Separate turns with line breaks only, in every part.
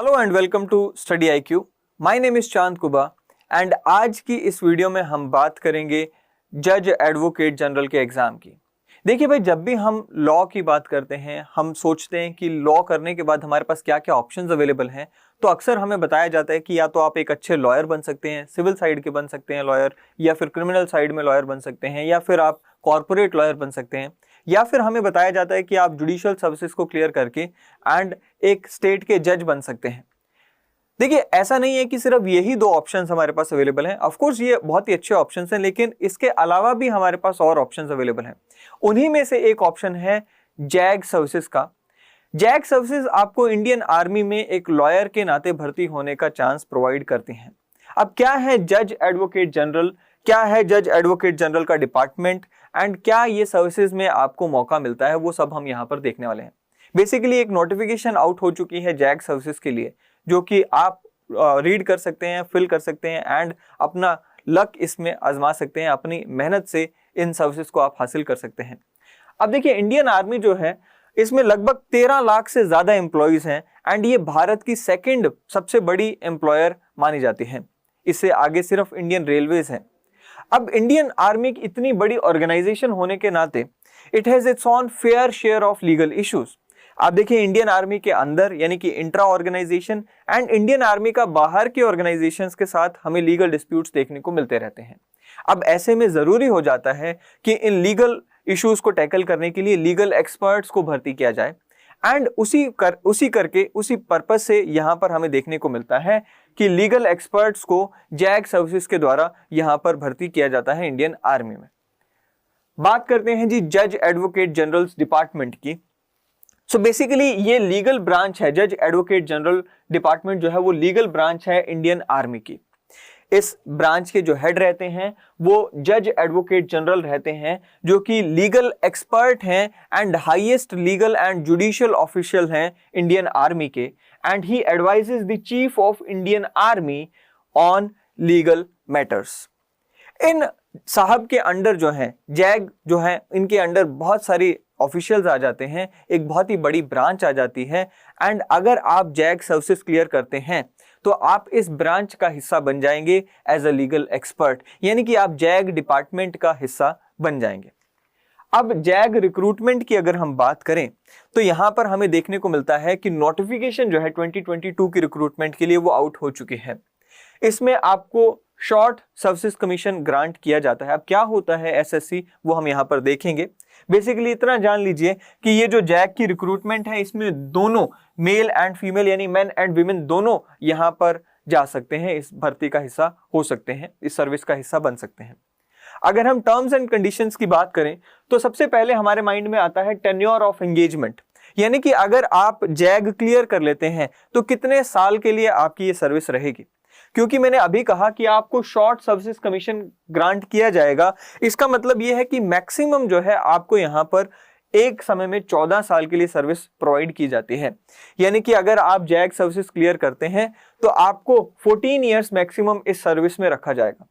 Hello and welcome to study IQ। My name is Chand Kuba and आज की इस video में हम बात करेंगे जज एडवोकेट जनरल के एग्जाम की। देखिए भाई, जब भी हम लॉ की बात करते हैं, हम सोचते हैं कि लॉ करने के बाद हमारे पास क्या क्या ऑप्शंस अवेलेबल हैं, तो अक्सर हमें बताया जाता है कि या तो आप एक अच्छे लॉयर बन सकते हैं, सिविल साइड के बन सकते हैं लॉयर, या फिर क्रिमिनल साइड में लॉयर बन सकते हैं, या फिर आप कॉर्पोरेट लॉयर बन सकते हैं, या फिर हमें बताया जाता है कि आप जुडिशियल सर्विसेज को क्लियर करके एंड एक स्टेट के जज बन सकते हैं। देखिए, ऐसा नहीं है कि सिर्फ यही दो ऑप्शंस हमारे पास अवेलेबल हैं। ऑफ कोर्स ये बहुत ही अच्छे ऑप्शंस हैं, लेकिन इसके अलावा भी हमारे पास और ऑप्शंस अवेलेबल हैं। उन्हीं में से एक ऑप्शन है जैग सर्विसेज का। जैग सर्विसेज आपको इंडियन आर्मी में एक लॉयर के नाते भर्ती होने का चांस प्रोवाइड करती हैं। अब क्या है जज एडवोकेट जनरल, क्या है जज एडवोकेट जनरल का डिपार्टमेंट एंड क्या ये सर्विसेज में आपको मौका मिलता है, वो सब हम यहाँ पर देखने वाले हैं। बेसिकली एक नोटिफिकेशन आउट हो चुकी है जैग सर्विसेज के लिए, जो कि आप रीड कर सकते हैं, फिल कर सकते हैं एंड अपना लक इसमें आजमा सकते हैं। अपनी मेहनत से इन सर्विसेज को आप हासिल कर सकते हैं। अब देखिए, इंडियन आर्मी जो है इसमें लगभग 13 लाख से ज्यादा एम्प्लॉयज हैं एंड ये भारत की सेकंड सबसे बड़ी एम्प्लॉयर मानी जाती है। इससे आगे सिर्फ इंडियन रेलवेज है। अब इंडियन आर्मी की इतनी बड़ी ऑर्गेनाइजेशन होने के नाते it has its own fair share of legal issues. आप देखिए, इंडियन आर्मी के अंदर यानी कि intra organisation and Indian army का बाहर के ऑर्गेनाइजेशंस के साथ हमें लीगल डिस्प्यूट्स देखने को मिलते रहते हैं। अब ऐसे में जरूरी हो जाता है कि इन लीगल इश्यूज को टैकल करने के लिए लीगल एक्सपर्ट्स को भर्ती किया जाए एंड उसी पर्पज से यहाँ पर हमें देखने को मिलता है कि लीगल एक्सपर्ट्स को जैग सर्विसेज के द्वारा यहाँ पर भर्ती किया जाता है इंडियन आर्मी में। बात करते हैं जी जज एडवोकेट जनरल डिपार्टमेंट की। सो बेसिकली ये लीगल ब्रांच है, जज एडवोकेट जनरल डिपार्टमेंट जो है वो लीगल ब्रांच है इंडियन आर्मी की। इस ब्रांच के जो हेड रहते हैं वो जज एडवोकेट जनरल रहते हैं, जो कि लीगल एक्सपर्ट हैं and highest legal and judicial official हैं इंडियन आर्मी के, and he advises the chief of Indian army on legal matters. इन साहब के अंडर जो है जैग जो है, इनके अंडर बहुत सारी ऑफिशियल्स आ जाते हैं, एक बहुत ही बड़ी ब्रांच आ जाती है एंड अगर आप जैग सर्विसेज क्लियर करते हैं तो आप इस ब्रांच का हिस्सा बन जाएंगे एज अ लीगल एक्सपर्ट, यानी कि आप जैग डिपार्टमेंट का हिस्सा बन जाएंगे। अब जैग रिक्रूटमेंट की अगर हम बात करें तो यहां पर हमें देखने को मिलता है कि नोटिफिकेशन जो है 2022 की रिक्रूटमेंट के लिए वो आउट हो चुकी है। इसमें आपको शॉर्ट सर्विसेज कमीशन ग्रांट किया जाता है। अब क्या होता है SSC, वो हम यहाँ पर देखेंगे। बेसिकली इतना जान लीजिए कि ये जो जैग की रिक्रूटमेंट है इसमें दोनों मेल एंड फीमेल यानी मेन एंड वीमेन दोनों यहाँ पर जा सकते हैं, इस भर्ती का हिस्सा हो सकते हैं, इस सर्विस का हिस्सा बन सकते हैं। अगर हम टर्म्स एंड कंडीशंस की बात करें तो सबसे पहले हमारे माइंड में आता है टेन्योर ऑफ एंगेजमेंट, यानी कि अगर आप जैग क्लियर कर लेते हैं तो कितने साल के लिए आपकी ये सर्विस रहेगी। क्योंकि मैंने अभी कहा कि आपको शॉर्ट सर्विसेज कमीशन ग्रांट किया जाएगा, इसका मतलब यह है कि मैक्सिमम जो है आपको यहाँ पर एक समय में 14 साल के लिए सर्विस प्रोवाइड की जाती है। यानी कि अगर आप जैग सर्विसेज क्लियर करते हैं तो आपको 14 इयर्स मैक्सिमम इस सर्विस में रखा जाएगा।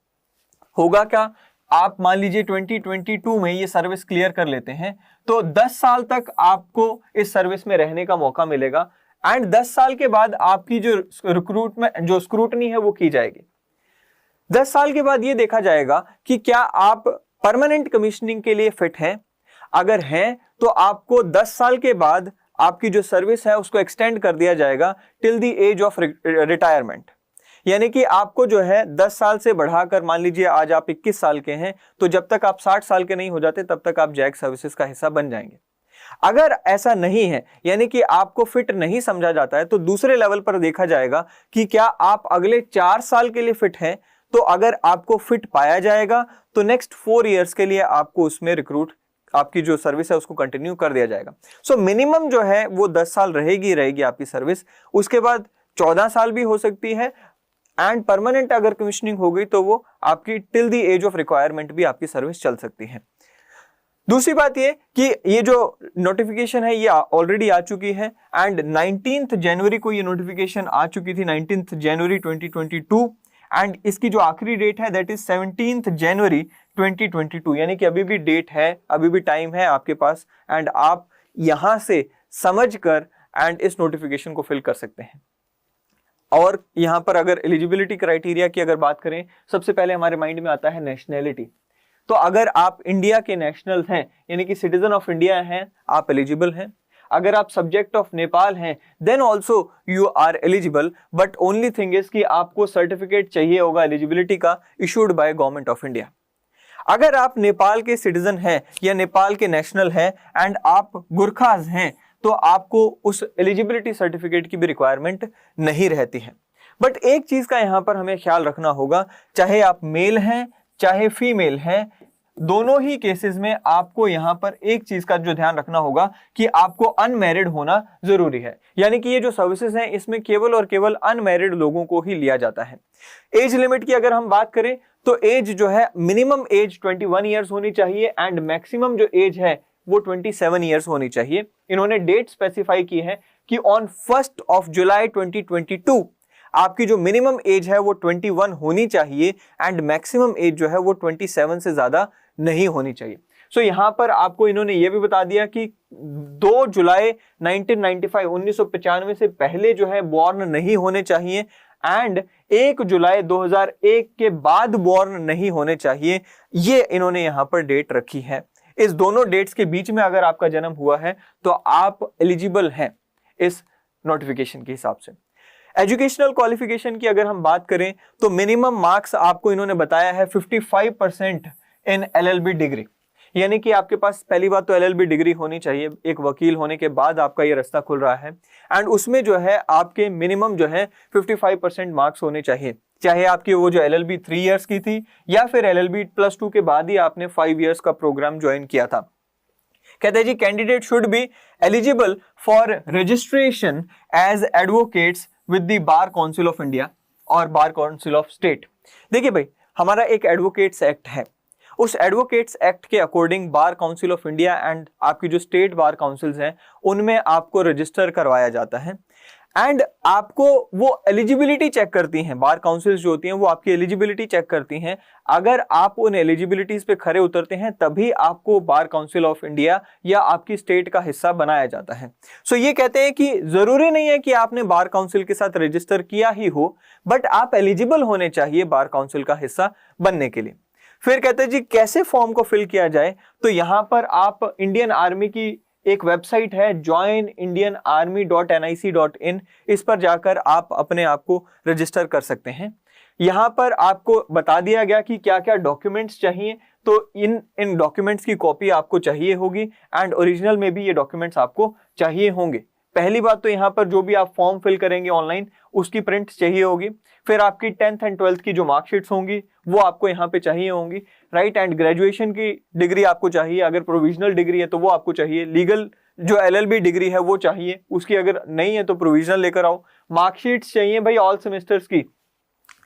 होगा क्या, आप मान लीजिए 2022 में ये सर्विस क्लियर कर लेते हैं तो 10 साल तक आपको इस सर्विस में रहने का मौका मिलेगा एंड 10 साल के बाद आपकी जो रिक्रूटमेंट जो स्क्रूटनी है वो की जाएगी। 10 साल के बाद ये देखा जाएगा कि क्या आप परमानेंट कमीशनिंग के लिए फिट हैं। अगर हैं तो आपको 10 साल के बाद आपकी जो सर्विस है उसको एक्सटेंड कर दिया जाएगा till the age of retirement, यानी कि आपको जो है 10 साल से बढ़ाकर, मान लीजिए आज आप 21 साल के हैं तो जब तक आप 60 साल के नहीं हो जाते तब तक आप जैग सर्विसेज का हिस्सा बन जाएंगे। अगर ऐसा नहीं है, यानी कि आपको फिट नहीं समझा जाता है, तो दूसरे लेवल पर देखा जाएगा कि क्या आप अगले 4 साल के लिए फिट हैं। तो अगर आपको फिट पाया जाएगा तो नेक्स्ट 4 इयर्स के लिए आपको उसमें रिक्रूट, आपकी जो सर्विस है उसको कंटिन्यू कर दिया जाएगा। सो मिनिमम जो है वो 10 साल रहेगी आपकी सर्विस, उसके बाद 14 साल भी हो सकती है एंड परमानेंट अगर कमीशनिंग हो गई तो वो आपकी till the age of requirement भी आपकी सर्विस चल सकती है। दूसरी बात ये कि ये जो नोटिफिकेशन है ये ऑलरेडी आ चुकी है एंड 19 जनवरी को ये नोटिफिकेशन आ चुकी थी, 19 जनवरी 2022, एंड इसकी जो आखिरी डेट है दैट इज 17 जनवरी 2022, यानी कि अभी भी डेट है, अभी भी टाइम है आपके पास एंड आप यहां से समझकर एंड इस नोटिफिकेशन को फिल कर सकते हैं। और यहाँ पर अगर एलिजिबिलिटी क्राइटेरिया की अगर बात करें, सबसे पहले हमारे माइंड में आता है नेशनैलिटी। तो अगर आप इंडिया के नेशनल हैं, यानी कि सिटीजन ऑफ इंडिया हैं, आप एलिजिबल हैं। अगर आप सब्जेक्ट ऑफ नेपाल हैं, then also you are eligible, but only thing is कि आपको सर्टिफिकेट चाहिए होगा एलिजिबिलिटी का, issued by government of India. अगर आप नेपाल के सिटीजन हैं या नेपाल के नेशनल हैं एंड आप गुरखाज हैं, तो आपको उस एलिजिबिलिटी सर्टिफिकेट की भी रिक्वायरमेंट नहीं रहती है। बट एक चीज का यहां पर हमें ख्याल रखना होगा, चाहे आप मेल हैं चाहे फीमेल हैं, दोनों ही केसेस में आपको यहां पर एक चीज का जो ध्यान रखना होगा कि आपको अनमैरिड होना जरूरी है। यानी कि ये जो सर्विसेज हैं इसमें केवल और केवल अनमैरिड लोगों को ही लिया जाता है। एज लिमिट की अगर हम बात करें तो एज जो है, मिनिमम एज 21 ईयर्स होनी चाहिए एंड मैक्सिमम जो एज है वो 27 ईयर्स होनी चाहिए। इन्होंने डेट स्पेसिफाई की है कि ऑन 1 जुलाई 2022 आपकी जो मिनिमम एज है वो 21 होनी चाहिए एंड मैक्सिमम एज जो है वो 27 से ज्यादा नहीं होनी चाहिए। सो यहां पर आपको इन्होंने ये भी बता दिया कि 2 जुलाई 1995 1995 से पहले जो है बॉर्न नहीं होने चाहिए एंड 1 जुलाई 2001 के बाद बॉर्न नहीं होने चाहिए। ये इन्होंने यहां पर डेट रखी है। इस दोनों डेट्स के बीच में अगर आपका जन्म हुआ है तो आप एलिजिबल हैं इस नोटिफिकेशन के हिसाब से। एजुकेशनल क्वालिफिकेशन की अगर हम बात करें तो मिनिमम मार्क्स आपको इन्होंने बताया है 55% इन LLB डिग्री, यानी कि आपके पास पहली बात तो LLB डिग्री होनी चाहिए। एक वकील होने के बाद आपका ये रास्ता खुल रहा है एंड उसमें जो है आपके मिनिमम जो है 55% मार्क्स होने चाहिए, चाहे आपकी वो जो LLB 3 इयर्स की थी या फिर LLB +2 के बाद ही आपने 5 इयर्स का प्रोग्राम ज्वाइन किया था। कहते हैं जी candidate should be eligible for registration as advocates with the bar council of India और बार काउंसिल ऑफ स्टेट। देखिए भाई, हमारा एक एडवोकेट्स एक्ट है, उस एडवोकेट्स एक्ट के according bar council of India and आपकी जो स्टेट बार काउंसिल्स हैं उनमें आपको रजिस्टर करवाया जाता है एंड आपको वो एलिजिबिलिटी चेक करती हैं। बार काउंसिल्स जो होती हैं वो आपकी एलिजिबिलिटी चेक करती हैं। अगर आप उन एलिजिबिलिटीज पे खरे उतरते हैं तभी आपको बार काउंसिल ऑफ इंडिया या आपकी स्टेट का हिस्सा बनाया जाता है। सो ये कहते हैं कि जरूरी नहीं है कि आपने बार काउंसिल के साथ रजिस्टर किया ही हो, बट आप एलिजिबल होने चाहिए बार काउंसिल का हिस्सा बनने के लिए। फिर कहते हैं जी कैसे फॉर्म को फिल किया जाए, तो यहां पर आप इंडियन आर्मी की एक वेबसाइट है joinindianarmy.nic.in, इस पर जाकर आप अपने आप को रजिस्टर कर सकते हैं। यहां पर आपको बता दिया गया कि क्या क्या डॉक्यूमेंट्स चाहिए, तो इन डॉक्यूमेंट्स की कॉपी आपको चाहिए होगी एंड ओरिजिनल में भी ये डॉक्यूमेंट्स आपको चाहिए होंगे। पहली बात तो यहाँ पर जो भी आप फॉर्म फिल करेंगे ऑनलाइन उसकी प्रिंट चाहिए होगी। फिर आपकी 10th एंड 12th की जो मार्कशीट्स होंगी वो आपको यहाँ पे चाहिए होंगी, राइट। एंड ग्रेजुएशन की डिग्री आपको चाहिए, अगर प्रोविजनल डिग्री है तो वो आपको चाहिए। लीगल जो LLB डिग्री है वो चाहिए, उसकी अगर नहीं है तो प्रोविजनल लेकर आओ। मार्कशीट्स चाहिए भाई ऑल सेमेस्टर्स की।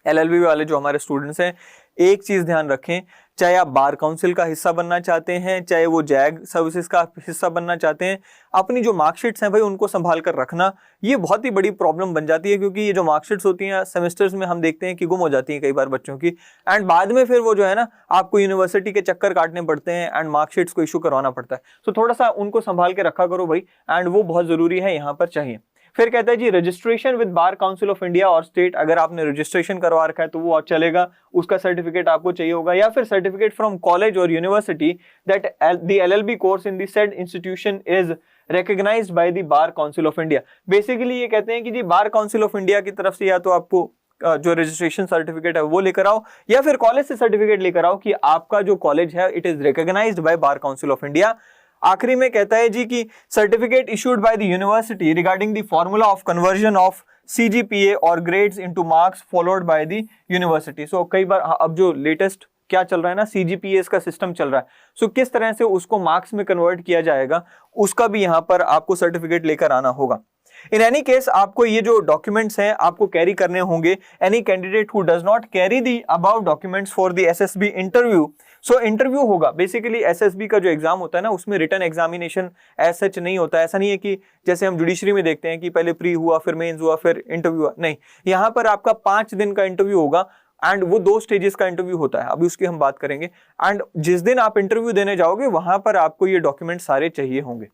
LLB वाले जो हमारे स्टूडेंट्स हैं, एक चीज ध्यान रखें, चाहे आप बार काउंसिल का हिस्सा बनना चाहते हैं, चाहे वो जैग सर्विसेज का हिस्सा बनना चाहते हैं, अपनी जो मार्कशीट्स हैं भाई उनको संभाल कर रखना। ये बहुत ही बड़ी प्रॉब्लम बन जाती है क्योंकि ये जो मार्कशीट्स होती हैं सेमेस्टर्स में हम देखते हैं कि गुम हो जाती हैं कई बार बच्चों की, एंड बाद में फिर वो जो है ना आपको यूनिवर्सिटी के चक्कर काटने पड़ते हैं एंड मार्कशीट्स को इशू करवाना पड़ता है। तो थोड़ा सा उनको संभाल के रखा करो भाई, एंड वो बहुत जरूरी है, यहाँ पर चाहिए। फिर कहता है जी registration with bar council of India और स्टेट, अगर आपने रजिस्ट्रेशन करवा रखा है तो वो चलेगा, उसका सर्टिफिकेट आपको चाहिए होगा, या फिर सर्टिफिकेट फ्रॉम कॉलेज और university that the LLB course in the said institution is recognized by the bar council of India. Basically ये कहते हैं कि जी बार काउंसिल ऑफ इंडिया की तरफ से या तो आपको जो रजिस्ट्रेशन सर्टिफिकेट है वो लेकर आओ, या फिर कॉलेज से सर्टिफिकेट लेकर आओ कि आपका जो कॉलेज है it is recognised by bar council of India. आखिरी में कहता है जी कि certificate issued by the university regarding the formula of conversion of CGPA और grades into marks followed by the university. So कई बार अब जो लेटेस्ट क्या चल रहा है ना, CGPA का सिस्टम चल रहा है, सो किस तरह से उसको मार्क्स में कन्वर्ट किया जाएगा उसका भी यहाँ पर आपको सर्टिफिकेट लेकर आना होगा। इन एनी केस आपको ये जो डॉक्यूमेंट्स हैं आपको कैरी करने होंगे। Any candidate who does not carry the above documents for the SSB interview, so interview होगा। बेसिकली SSB का जो एग्जाम होता है ना उसमें रिटन एग्जामिनेशन एज सच नहीं होता है। ऐसा नहीं है कि जैसे हम जुडिशरी में देखते हैं कि पहले प्री हुआ फिर मेंस हुआ फिर इंटरव्यू हुआ, नहीं, यहाँ पर आपका 5 दिन का इंटरव्यू होगा एंड वो 2 स्टेजेस का इंटरव्यू होता है, अभी उसकी हम बात करेंगे। एंड जिस दिन आप इंटरव्यू देने जाओगे वहां पर आपको ये डॉक्यूमेंट सारे चाहिए होंगे।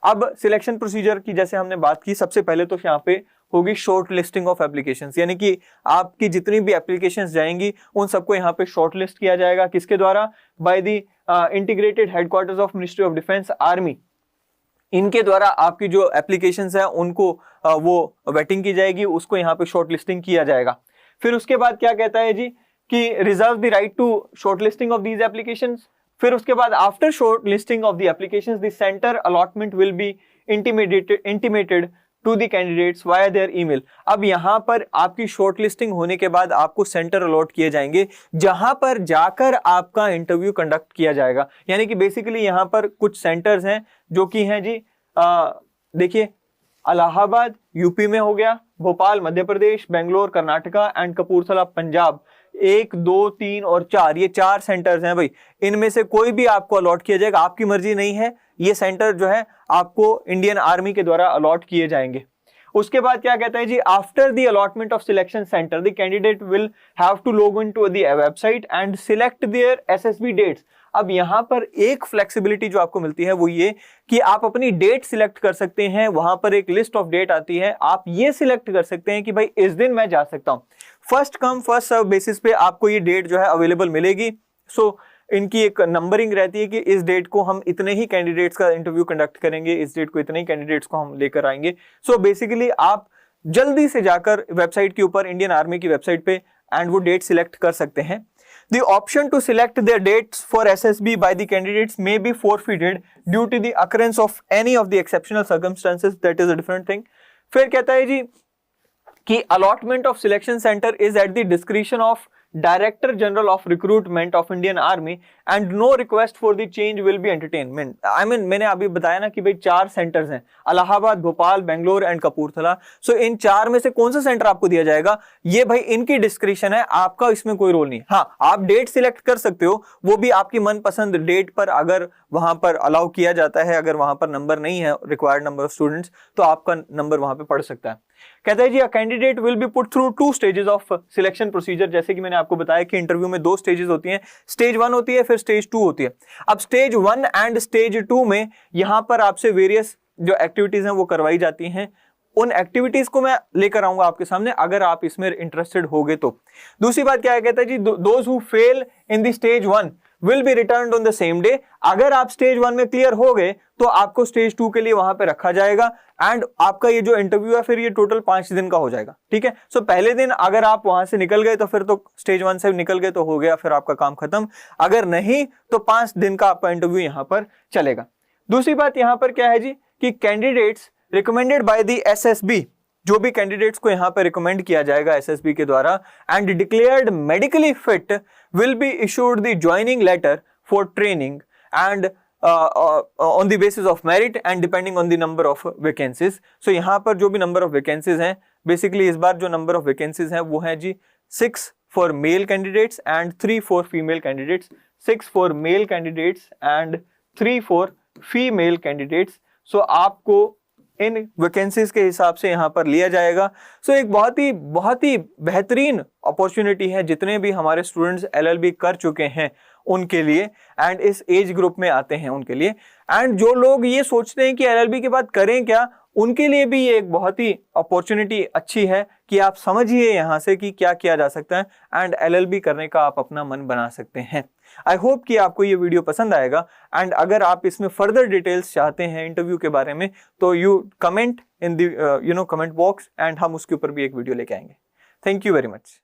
अब सिलेक्शन प्रोसीजर की जैसे हमने बात की, सबसे पहले तो यहाँ पे होगी शॉर्ट लिस्टिंग ऑफ एप्लीकेशंस, यानी कि आपकी जितनी भी एप्लीकेशंस जाएंगी उन सबको यहाँ पे शॉर्ट लिस्ट किया जाएगा। किसके द्वारा? By the integrated headquarters of ministry of defence army, इनके द्वारा आपकी जो एप्लीकेशंस है उनको वो वेटिंग की जाएगी, उसको यहाँ पे शॉर्ट लिस्टिंग किया जाएगा। फिर उसके बाद क्या कहता है जी कि reserve the right to short listing of these applications. फिर उसके बाद after short listing of the applications the centre allotment will be intimated to the candidates via their email. अब यहाँ पर आपकी शॉर्ट लिस्टिंग होने के बाद आपको सेंटर अलॉट किए जाएंगे जहां पर जाकर आपका इंटरव्यू कंडक्ट किया जाएगा। यानी कि बेसिकली यहाँ पर कुछ सेंटर्स हैं जो कि हैं जी देखिए इलाहाबाद यूपी में हो गया, भोपाल मध्य प्रदेश, बेंगलोर कर्नाटका एंड कपूरथला पंजाब। 1, 2, 3 और 4, ये 4 सेंटर्स हैं भाई। इनमें से कोई भी आपको अलॉट किया जाएगा, आपकी मर्जी नहीं है। ये सेंटर जो है आपको इंडियन आर्मी के द्वारा अलॉट किए जाएंगे। उसके बाद क्या कहता है जी, after the allotment of selection centre the candidate will have to log in to the website and select their SSB dates. अब यहाँ पर एक फ्लेक्सिबिलिटी जो आपको मिलती है वो ये कि आप अपनी डेट सिलेक्ट कर सकते हैं। वहां पर एक लिस्ट ऑफ डेट आती है, आप ये सिलेक्ट कर सकते हैं कि भाई इस दिन मैं जा सकता हूं। First come first serve basis पे आपको ये डेट जो है अवेलेबल मिलेगी। सो इनकी एक नंबरिंग रहती है कि इस डेट को हम इतने ही कैंडिडेट्स का इंटरव्यू कंडक्ट करेंगे, इस डेट को इतने ही कैंडिडेट्स को हम लेकर आएंगे। सो बेसिकली आप जल्दी से जाकर वेबसाइट के ऊपर, इंडियन आर्मी की वेबसाइट पे, एंड वो डेट सिलेक्ट कर सकते हैं। The option to select their dates for SSB by the candidates may be forfeited due to the occurrence of any of the exceptional circumstances, that is a different thing. फिर कहता है जी कि allotment of selection center is at the discretion of director general of recruitment of Indian army and no request for the change will be entertainment. मैंने अभी बताया ना कि भाई 4 सेंटर्स हैं, इलाहाबाद, भोपाल, बेंगलोर एंड कपूरथला। सो इन 4 में से कौन सा सेंटर आपको दिया जाएगा ये भाई इनकी डिस्क्रिप्शन है, आपका इसमें कोई रोल नहीं। हाँ, आप डेट सिलेक्ट कर सकते हो, वो भी आपकी मनपसंद डेट पर अगर वहां पर अलाउ किया जाता है, अगर वहां पर नंबर नहीं है रिक्वायर्ड नंबर ऑफ स्टूडेंट्स, तो आपका नंबर वहां पे पढ़ सकता है। कहता है जी candidate will be put through 2 stages of selection procedure. जैसे कि मैंने आपको बताया कि इंटरव्यू में 2 स्टेजेस होती हैं, स्टेज 1 होती है, फिर स्टेज 2 होती है। अब स्टेज 1 एंड स्टेज 2 में यहां पर आपसे वेरियस जो एक्टिविटीज हैं वो करवाई जाती हैं। उन एक्टिविटीज को मैं लेकर आऊंगा आपके सामने अगर आप इसमें इंटरेस्टेड होगे तो। दूसरी बात क्या है, कहता है जी those who fail in the stage 1 will be returned on the same day. अगर आप स्टेज 1 में क्लियर हो गए तो आपको स्टेज 2 के लिए वहां पे रखा जाएगा एंड आपका ये जो इंटरव्यू है फिर ये टोटल 5 दिन का हो जाएगा। ठीक है, सो पहले दिन अगर आप वहां से निकल गए तो फिर तो स्टेज 1 से निकल गए तो हो गया, फिर आपका काम खत्म। अगर नहीं तो 5 दिन का आपका इंटरव्यू यहां पर चलेगा। दूसरी बात यहां पर क्या है जी कि candidates recommended by the SSB, जो भी कैंडिडेट्स को यहां पे रिकमेंड किया जाएगा एसएसबी के द्वारा and declared medically fit will be issued the joining letter for training and on the basis of merit and depending on the number of vacancies. So यहां पर जो भी नंबर ऑफ वैकेंसीज हैं, basically इस बार जो नंबर ऑफ वैकेंसीज हैं वो है जी 6 for male candidates and 3 for female candidates. 6 for male candidates and 3 for female candidates. So आपको इन वैकेंसीज के हिसाब से यहां पर लिया जाएगा। सो एक बहुत ही बेहतरीन अपॉर्चुनिटी है जितने भी हमारे स्टूडेंट्स एलएलबी कर चुके हैं उनके लिए एंड इस एज ग्रुप में आते हैं उनके लिए। एंड जो लोग ये सोचते हैं कि एलएलबी के बाद करें क्या, उनके लिए भी ये एक बहुत ही अपॉर्चुनिटी अच्छी है कि आप समझिए यहाँ से कि क्या किया जा सकता है एंड एलएलबी करने का आप अपना मन बना सकते हैं। आई होप कि आपको ये वीडियो पसंद आएगा एंड अगर आप इसमें फर्दर डिटेल्स चाहते हैं इंटरव्यू के बारे में तो you comment in the comment box and हम उसके ऊपर भी एक वीडियो लेके आएंगे। Thank you very much.